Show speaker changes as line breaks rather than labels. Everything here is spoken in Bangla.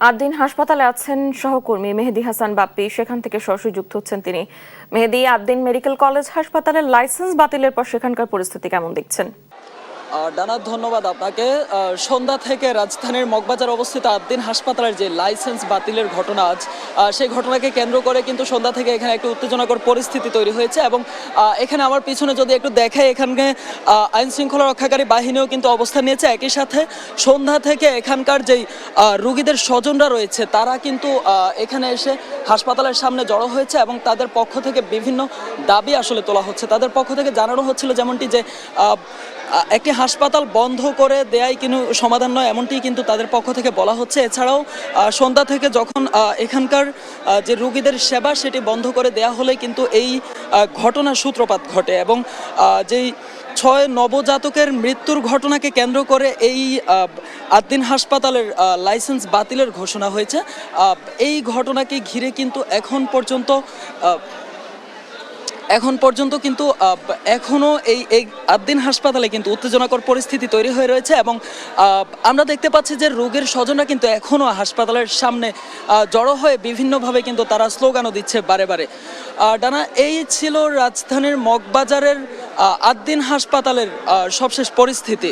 আদ্দিন হাসপাতালে আছেন সহকর্মী মেহেদী হাসান বাপ্পি, সেখান থেকে সরাসরি যুক্ত হচ্ছেন তিনি। মেহেদী, আদ্দিন মেডিকেল কলেজ হাসপাতালের লাইসেন্স বাতিলের পর সেখানকার পরিস্থিতি কেমন দেখছেন?
ডানা, ধন্যবাদ আপনাকে। সন্ধ্যা থেকে রাজধানীর মগবাজার অবস্থিত আদ্দিন হাসপাতালের যে লাইসেন্স বাতিলের ঘটনা আজ, সেই ঘটনাকে কেন্দ্র করে কিন্তু সন্ধ্যা থেকে এখানে একটু উত্তেজনাকর পরিস্থিতি তৈরি হয়েছে। এবং এখানে আমার পিছনে যদি একটু দেখায়, এখানে আইন শৃঙ্খলা রক্ষাকারী বাহিনীও কিন্তু অবস্থান নিয়েছে। একই সাথে সন্ধ্যা থেকে এখানকার যেই রোগীদের স্বজনরা রয়েছে তারা কিন্তু এখানে এসে হাসপাতালের সামনে জড়ো হয়েছে এবং তাদের পক্ষ থেকে বিভিন্ন দাবি আসলে তোলা হচ্ছে। তাদের পক্ষ থেকে জানানো হচ্ছিল যেমনটি যে একটি হাসপাতাল বন্ধ করে দেয়াই কিন্তু সমাধান নয়, এমনটি কিন্তু তাদের পক্ষ থেকে বলা হচ্ছে। এছাড়াও সন্ধ্যা থেকে যখন এখানকার যে রোগীদের সেবা সেটি বন্ধ করে দেয়া হলে কিন্তু এই ঘটনার সূত্রপাত ঘটে এবং যেই 6 নবজাতকের মৃত্যুর ঘটনাকে কেন্দ্র করে এই আদ্দিন হাসপাতালের লাইসেন্স বাতিলের ঘোষণা হয়েছে। এই ঘটনাকে ঘিরে কিন্তু এখন পর্যন্ত কিন্তু এখনও এই আদ্দিন হাসপাতালে কিন্তু উত্তেজনাকর পরিস্থিতি তৈরি হয়ে রয়েছে এবং আমরা দেখতে পাচ্ছি যে রোগীর স্বজনরা কিন্তু এখনও হাসপাতালের সামনে জড়ো হয়ে বিভিন্নভাবে কিন্তু তারা স্লোগানও দিচ্ছে বারে বারে। ডানা, এই ছিল রাজধানীর মগবাজারের আদ্দিন হাসপাতালের সবশেষ পরিস্থিতি।